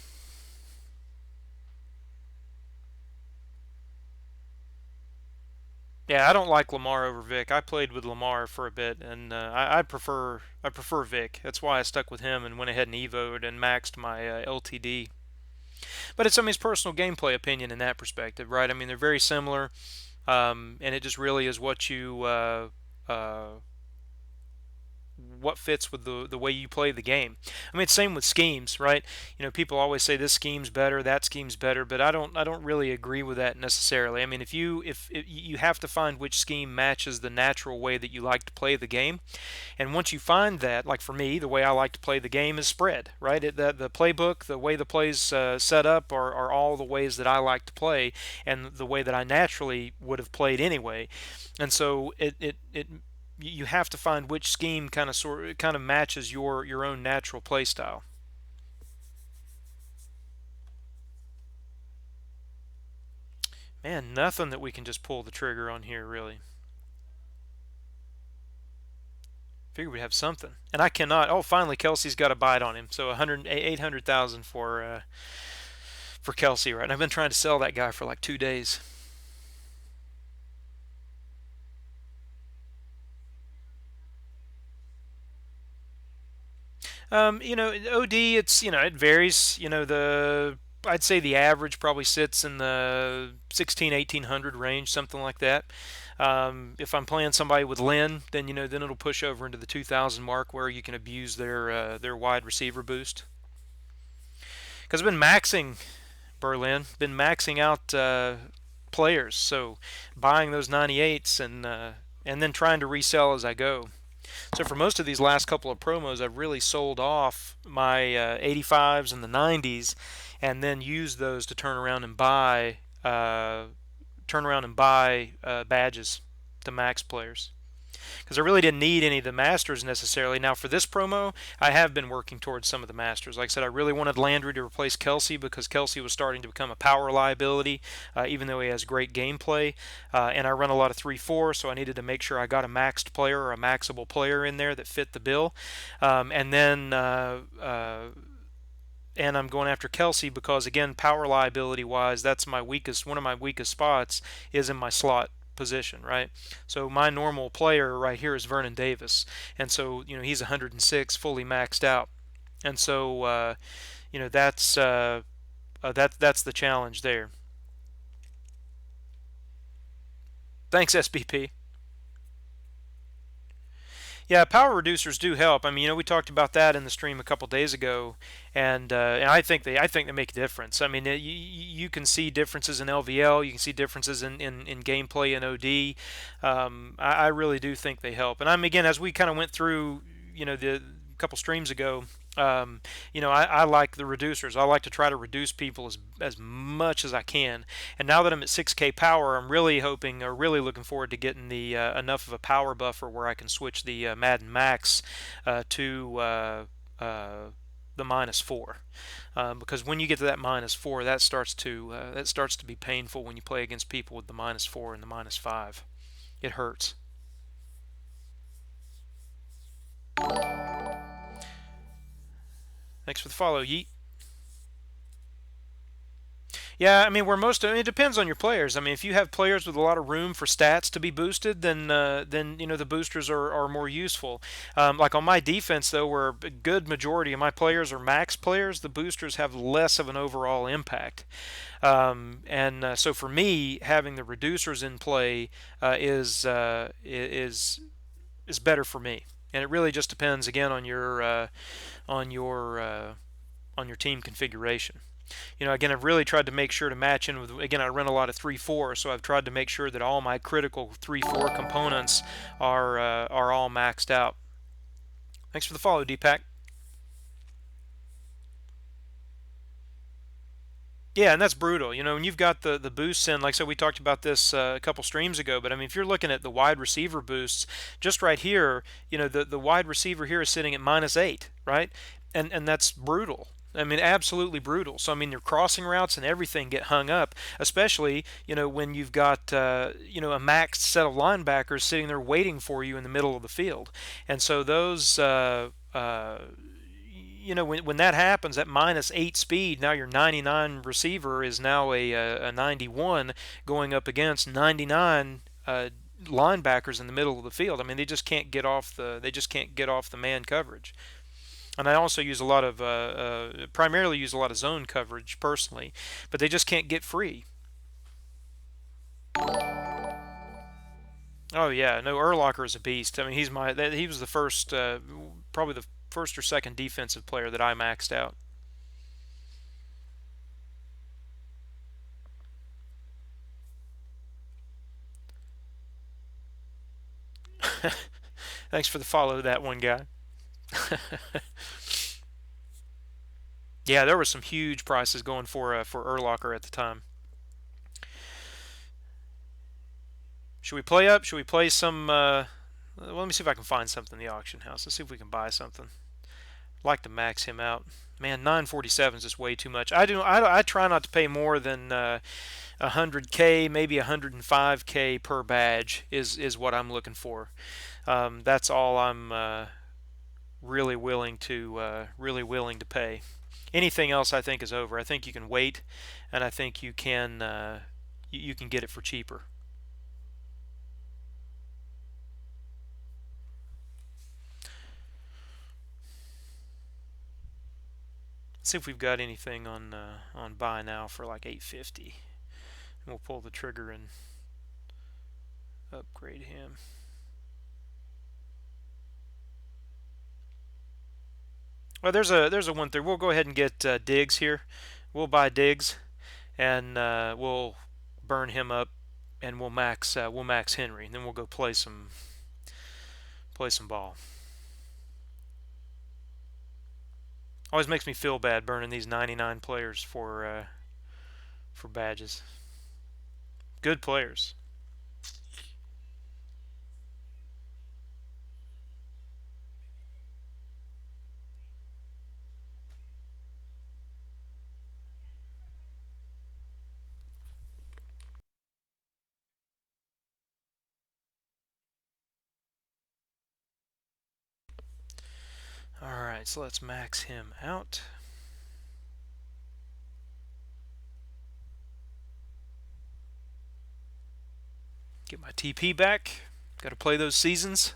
Yeah, I don't like Lamar over Vic. I played with Lamar for a bit, and I prefer Vic. That's why I stuck with him and went ahead and evoed and maxed my LTD. But it's personal gameplay opinion in that perspective, right? I mean, they're very similar, and it just really is what fits with the way you play the game. I mean, it's same with schemes, right? People always say this scheme's better, that scheme's better, but I don't really agree with that necessarily. I mean, if you have to find which scheme matches the natural way that you like to play the game, and once you find that, like for me, the way I like to play the game is spread, right? The playbook, the way the plays set up are all the ways that I like to play, and the way that I naturally would have played anyway, and so it you have to find which scheme kind of matches your own natural play style. Man, nothing that we can just pull the trigger on here, really. Figure we'd have something. And I cannot. Oh, finally, Kelsey's got a bite on him. So 800,000 for Kelsey, right? And I've been trying to sell that guy for like 2 days. OD, it varies. I'd say the average probably sits in the 16, 1800 range, something like that. If I'm playing somebody with Lynn, then it'll push over into the 2000 mark where you can abuse their wide receiver boost. Because I've been maxing out players, so buying those 98s and then trying to resell as I go. So for most of these last couple of promos, I've really sold off my 85s and the 90s, and then used those to turn around and buy badges to max players. Because I really didn't need any of the masters necessarily. Now for this promo, I have been working towards some of the masters. Like I said, I really wanted Landry to replace Kelsey because Kelsey was starting to become a power liability, even though he has great gameplay. And I run a lot of 3-4, so I needed to make sure I got a maxed player or a maxable player in there that fit the bill. And I'm going after Kelsey because, again, power liability wise, that's one of my weakest spots is in my slot position, right? So my normal player right here is Vernon Davis, and so he's 106, fully maxed out, and so that's the challenge there. Thanks, SBP. Yeah, power reducers do help. I mean, we talked about that in the stream a couple days ago, and I think they make a difference. I mean, you can see differences in LVL, you can see differences in gameplay and OD. I really do think they help. And again, as we kind of went through, the couple streams ago. I like the reducers. I like to try to reduce people as much as I can. And now that I'm at 6K power, I'm really hoping or really looking forward to getting the enough of a power buffer where I can switch the Madden Max to the -4. Because when you get to that -4, that starts to be painful when you play against people with the -4 and the -5. It hurts. Thanks for the follow, Yeet. Yeah, I mean, it depends on your players. I mean, if you have players with a lot of room for stats to be boosted, then the boosters are more useful. Like on my defense, though, where a good majority of my players are max players, the boosters have less of an overall impact. So for me, having the reducers in play is better for me. And it really just depends again on your uh, on your team configuration. Again, I've really tried to make sure to match in with. Again, I run a lot of 3-4, so I've tried to make sure that all my critical 3-4 components are all maxed out. Thanks for the follow, Deepak. Yeah, and that's brutal. When you've got the boosts in, like I said, we talked about this a couple streams ago, but I mean, if you're looking at the wide receiver boosts, just right here, the wide receiver here is sitting at -8, right? And that's brutal. I mean, absolutely brutal. So I mean, your crossing routes and everything get hung up, especially when you've got a maxed set of linebackers sitting there waiting for you in the middle of the field, and so those. When that happens at -8 speed, now your 99 receiver is now a 91 going up against 99 linebackers in the middle of the field. I mean, they just can't get off the man coverage. And I also use a lot of primarily use a lot of zone coverage personally, but they just can't get free. Oh yeah, no, Urlacher is a beast. I mean, he was the first, probably the first or second defensive player that I maxed out. Thanks for the follow, that one guy. Yeah, there were some huge prices going for Urlacher at the time. Should we play up? Should we play some? Well, let me see if I can find something in the auction house. Let's see if we can buy something. like to max him out. Man, 947 is just way too much. I try not to pay more than 100K, maybe 105K per badge is what I'm looking for. That's all I'm really willing to pay. Anything else I think is over. I think you can wait, and I think you can get it for cheaper. Let's see if we've got anything on buy now for like 850. And we'll pull the trigger and upgrade him. Well, there's a 1/3. We'll go ahead and get Diggs here. We'll buy Diggs, and we'll burn him up, and we'll max Henry, and then we'll go play some ball. Always makes me feel bad burning these 99 players for badges. Good players. Alright, so let's max him out. Get my TP back. Got to play those seasons.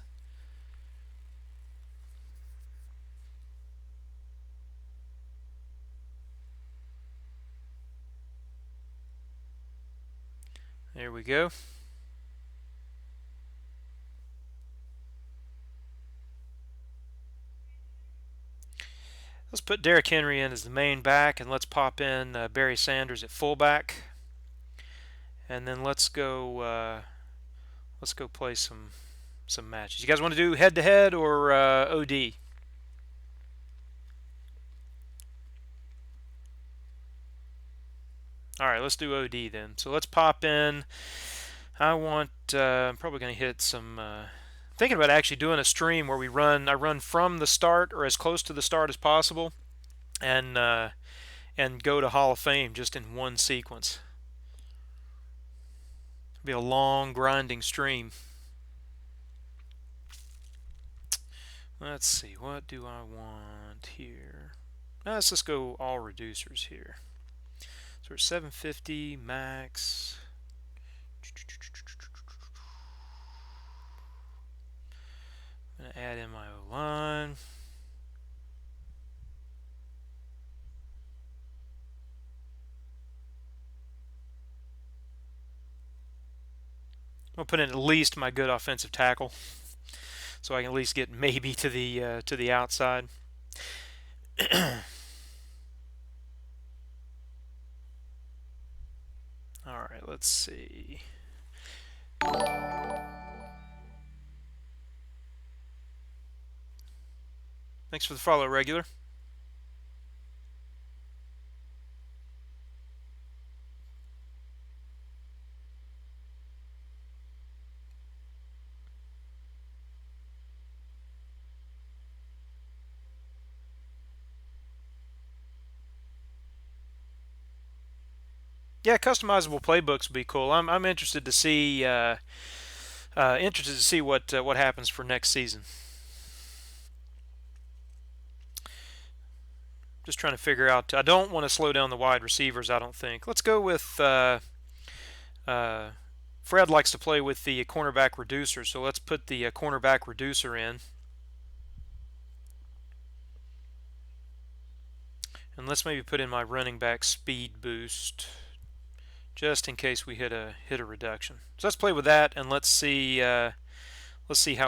There we go. Let's put Derrick Henry in as the main back, and let's pop in Barry Sanders at fullback, and then let's go play some matches. You guys want to do head-to-head or OD? All right, let's do OD then. So let's pop in. I'm probably going to hit some. Thinking about actually doing a stream where I run from the start or as close to the start as possible, and go to Hall of Fame just in one sequence. It'll be a long grinding stream. Let's see, what do I want here? Let's just go all reducers here. So we're 750 max. I'm going to add in my O-line. I'll put in at least my good offensive tackle, so I can at least get maybe to the outside. All right, let's see. Thanks for the follow, regular. Yeah, customizable playbooks would be cool. I'm interested to see what happens for next season. Just trying to figure out. I don't want to slow down the wide receivers. I don't think. Let's go with. Fred likes to play with the cornerback reducer, so let's put the cornerback reducer in. And let's maybe put in my running back speed boost, just in case we hit a reduction. So let's play with that, and let's see how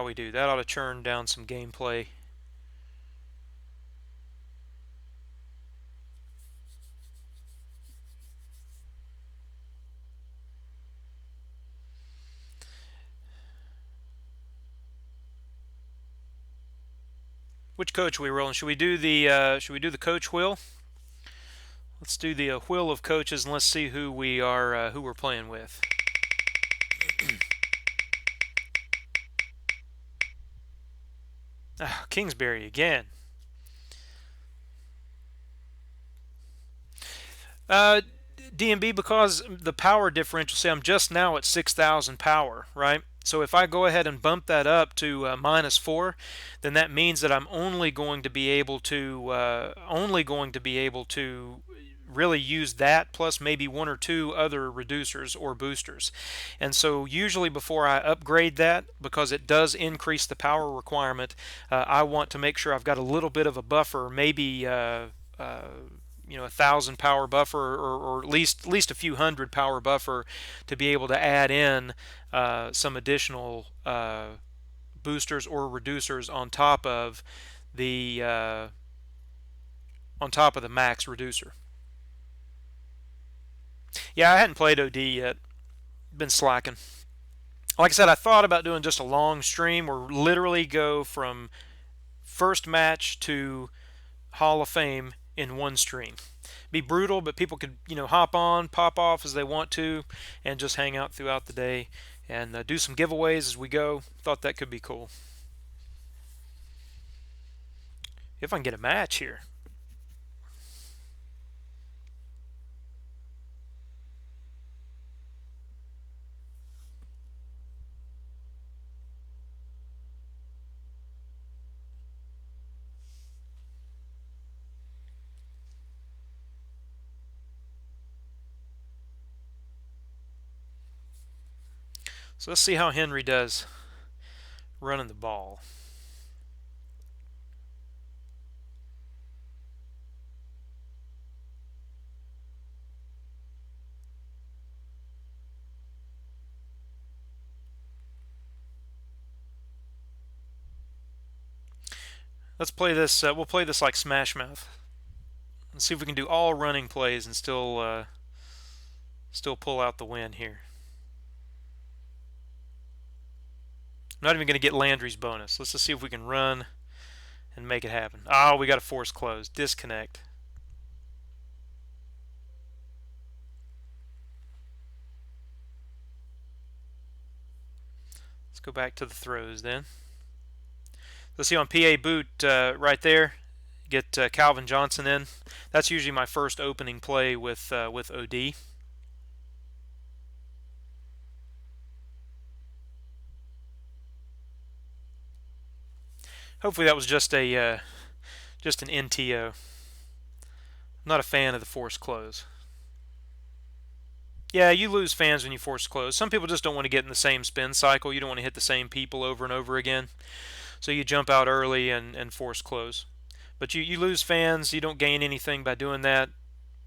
we do. That ought to churn down some gameplay. Which coach are we rolling? Should we do the coach wheel? Let's do the wheel of coaches, and let's see who we're playing with. Kingsbury again. Uh, DMB, because the power differential, say I'm just now at 6,000 power, right? So if I go ahead and bump that up to -4, then that means that I'm only going to be able to really use that plus maybe one or two other reducers or boosters. And so usually before I upgrade that, because it does increase the power requirement, I want to make sure I've got a little bit of a buffer, maybe uh, 1,000 power buffer, or at least a few hundred power buffer, to be able to add in some additional boosters or reducers the uh, on top of the max reducer. Yeah, I hadn't played OD yet. Been slacking. Like I said, I thought about doing just a long stream where literally go from first match to Hall of Fame in one stream. Be brutal, but people could hop on, pop off as they want to, and just hang out throughout the day and do some giveaways as we go. Thought that could be cool if I can get a match here. So let's see how Henry does running the ball. Let's play this. We'll play this like Smash Mouth. Let's see if we can do all running plays and still pull out the win here. I'm not even going to get Landry's bonus. Let's just see if we can run and make it happen. Oh, we got a force close. Disconnect. Let's go back to the throws then. Let's see on PA boot right there. Get Calvin Johnson in. That's usually my first opening play with OD. Hopefully that was just an NTO. I'm not a fan of the force close. Yeah, you lose fans when you force close. Some people just don't want to get in the same spin cycle. You don't want to hit the same people over and over again. So you jump out early and force close. But you lose fans. You don't gain anything by doing that.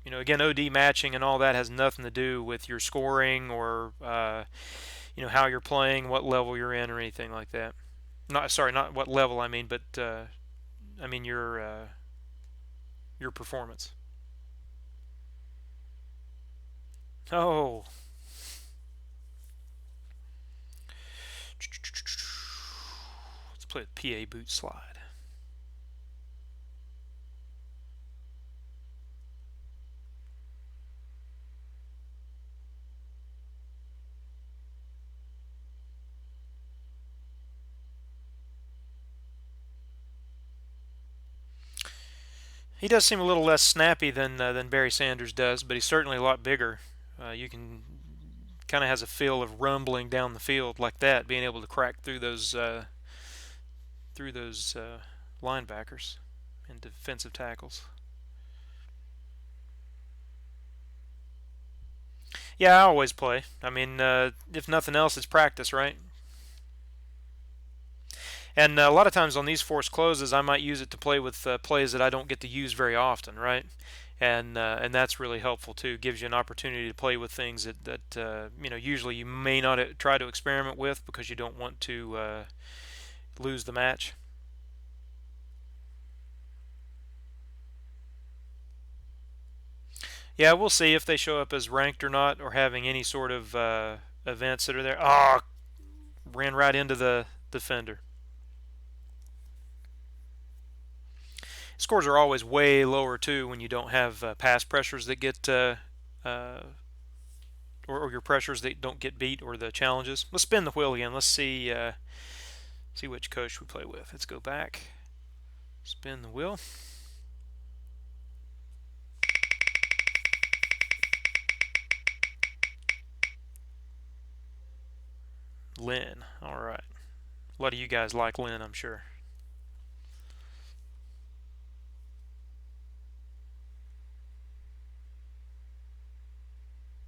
Again, OD matching and all that has nothing to do with your scoring or how you're playing, what level you're in, or anything like that. Not what level I mean, but I mean your performance. Oh, let's play the PA boot slide. He does seem a little less snappy than Barry Sanders does, but he's certainly a lot bigger. You can kind of has a feel of rumbling down the field like that, being able to crack through those linebackers and defensive tackles. Yeah, I always play. I mean, if nothing else, it's practice, right? And a lot of times on these forced closes, I might use it to play with plays that I don't get to use very often, right? And that's really helpful too. Gives you an opportunity to play with things that usually you may not try to experiment with because you don't want to lose the match. Yeah, we'll see if they show up as ranked or not, or having any sort of events that are there. Oh, ran right into the defender. Scores are always way lower too when you don't have pass pressures that get uh, or your pressures that don't get beat, or the challenges. Let's spin the wheel again. Let's see which coach we play with. Let's go back. Spin the wheel. Lynn. All right. A lot of you guys like Lynn, I'm sure.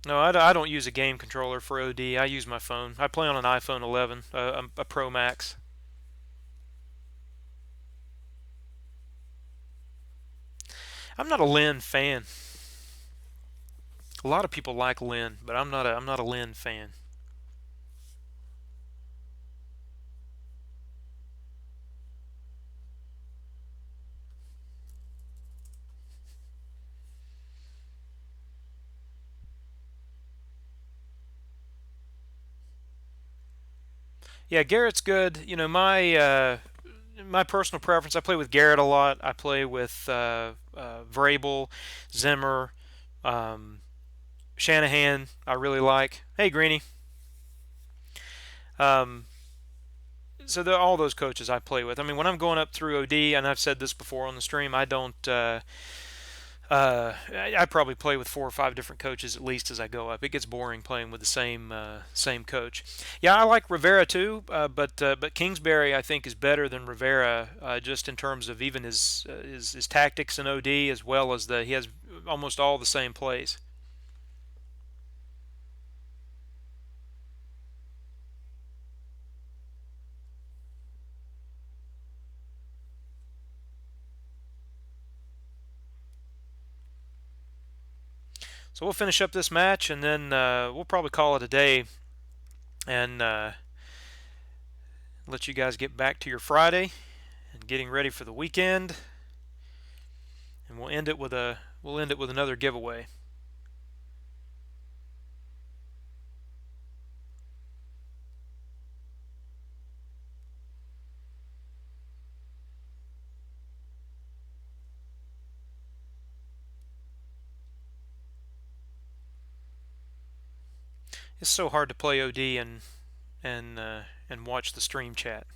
No, I don't use a game controller for OD. I use my phone. I play on an iPhone 11, a Pro Max. I'm not a Lynn fan. A lot of people like Lynn, but I'm not a Lynn fan. Yeah, Garrett's good. My personal preference. I play with Garrett a lot. I play with Vrabel, Zimmer, um, Shanahan. I really like. Hey, Greeny. Um, so all those coaches I play with. I mean, when I'm going up through OD, and I've said this before on the stream, I don't. I probably play with 4 or 5 different coaches at least as I go up. It gets boring playing with the same coach. Yeah, I like Rivera too, but Kingsbury I think is better than Rivera just in terms of even his tactics in OD as well as he has almost all the same plays. So we'll finish up this match and then we'll probably call it a day and let you guys get back to your Friday and getting ready for the weekend. And we'll end it with another giveaway. It's so hard to play OD and watch the stream chat.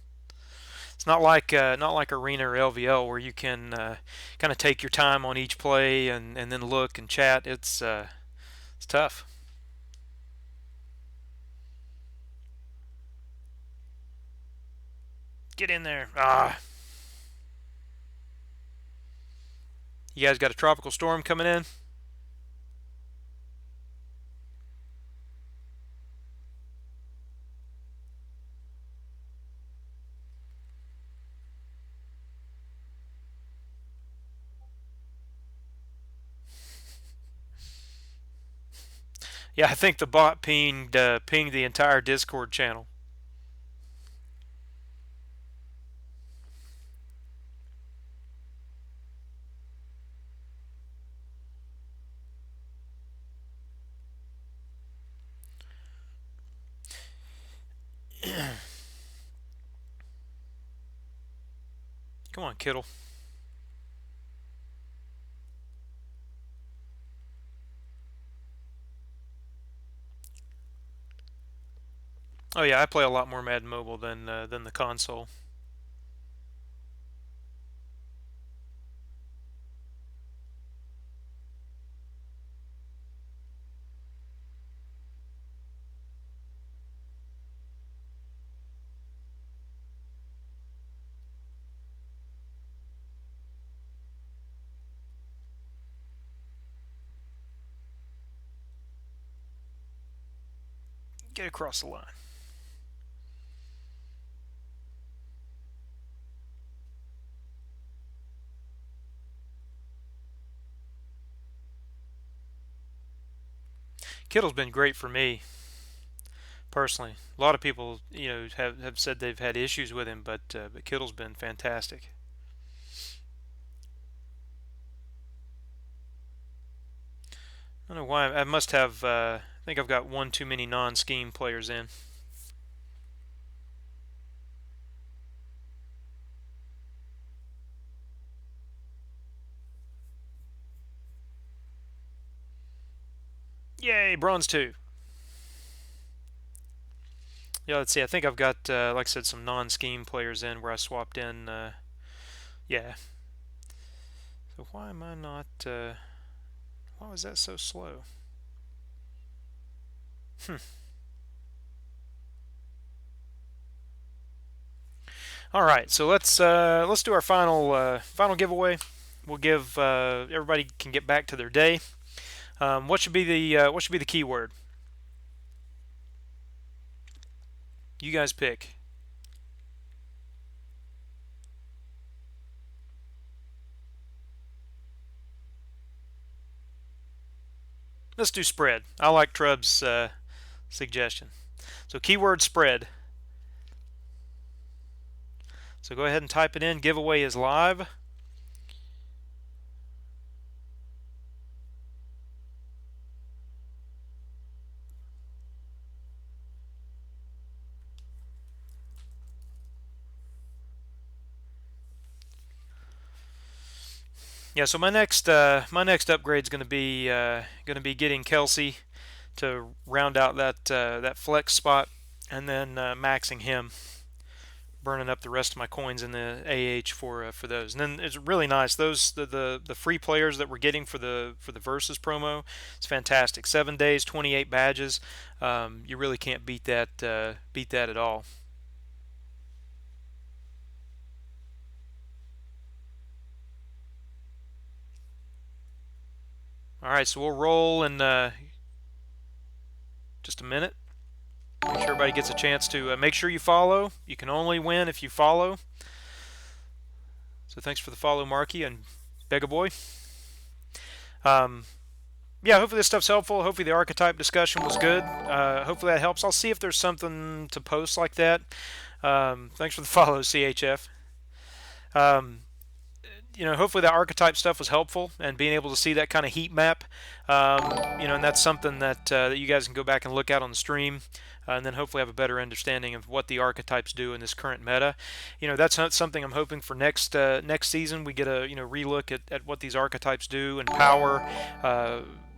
It's not like Arena or LVL where you can kind of take your time on each play and then look and chat. It's tough. Get in there. You guys got a tropical storm coming in? Yeah, I think the bot pinged the entire Discord channel. Come on, Kittle. Oh yeah, I play a lot more Madden Mobile than the console. Get across the line. Kittle's been great for me personally. A lot of people, have said they've had issues with him, but Kittle's been fantastic. I don't know why. I must have. I think I've got one too many non-scheme players in. Yay, bronze two. Yeah, let's see. I think I've got, like I said, some non-scheme players in where I swapped in. Yeah. So why am I not? Why was that so slow? Hmm. All right, so let's do our final giveaway. We'll give everybody can get back to their day. What should be the keyword? You guys pick. Let's do spread. I like Trub's suggestion. So keyword spread. So go ahead and type it in. Giveaway is live. Yeah. So my next upgrade is going to be getting Kelsey to round out that flex spot, and then maxing him, burning up the rest of my coins in the AH for those. And then it's really nice. The free players that we're getting for the Versus promo, it's fantastic. 7 days, 28 badges. You really can't beat that at all. All right, so we'll roll in just a minute. Make sure everybody gets a chance to make sure you follow. You can only win if you follow. So thanks for the follow, Marky and Bega Boy. Um, yeah, hopefully this stuff's helpful. Hopefully the archetype discussion was good. Hopefully that helps. I'll see if there's something to post like that. Thanks for the follow, CHF. Um, hopefully that archetype stuff was helpful and being able to see that kind of heat map. And that's something that you guys can go back and look at on the stream. And then hopefully have a better understanding of what the archetypes do in this current meta. That's not something I'm hoping for next season. We get a relook at what these archetypes do and power,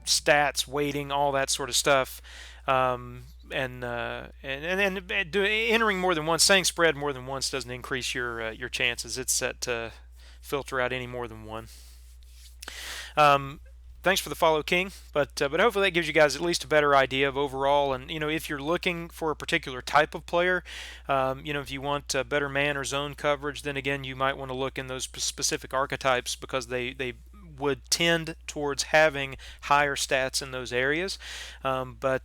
stats, weighting, all that sort of stuff. Entering more than once, saying spread more than once doesn't increase your chances. It's set to filter out any more than one. Thanks for the follow, King. But hopefully that gives you guys at least a better idea of overall. And if you're looking for a particular type of player, if you want better man or zone coverage, then again you might want to look in those specific archetypes because they would tend towards having higher stats in those areas. But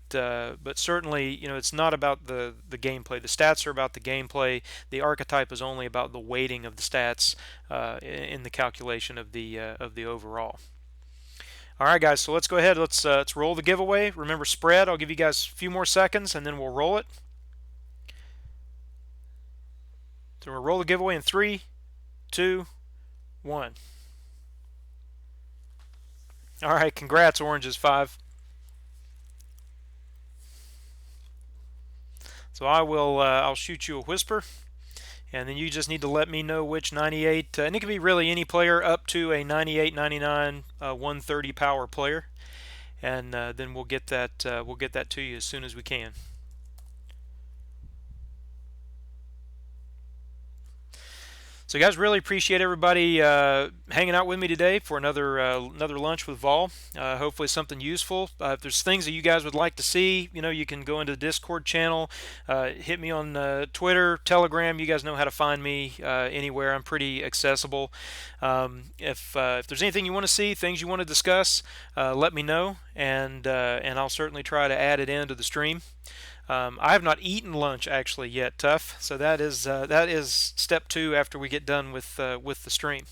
certainly, it's not about the gameplay. The stats are about the gameplay. The archetype is only about the weighting of the stats in the calculation of the overall. All right, guys. So let's go ahead. Let's roll the giveaway. Remember spread. I'll give you guys a few more seconds, and then we'll roll it. So we'll roll the giveaway in 3, 2, 1. All right, congrats, Oranges 5. So I'll shoot you a whisper, and then you just need to let me know which 98, and it can be really any player up to a 98, 99, 130 power player, and then we'll get that to you as soon as we can. So, guys, really appreciate everybody hanging out with me today for another lunch with Vol. Hopefully, something useful. If there's things that you guys would like to see, you can go into the Discord channel, hit me on Twitter, Telegram. You guys know how to find me anywhere. I'm pretty accessible. If there's anything you want to see, things you want to discuss, let me know, and I'll certainly try to add it into the stream. I have not eaten lunch actually yet, Tough. So that is step 2 after we get done with the stream.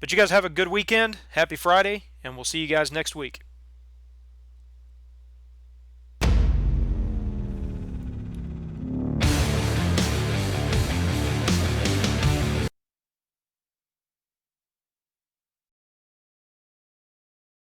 But you guys have a good weekend. Happy Friday, and we'll see you guys next week.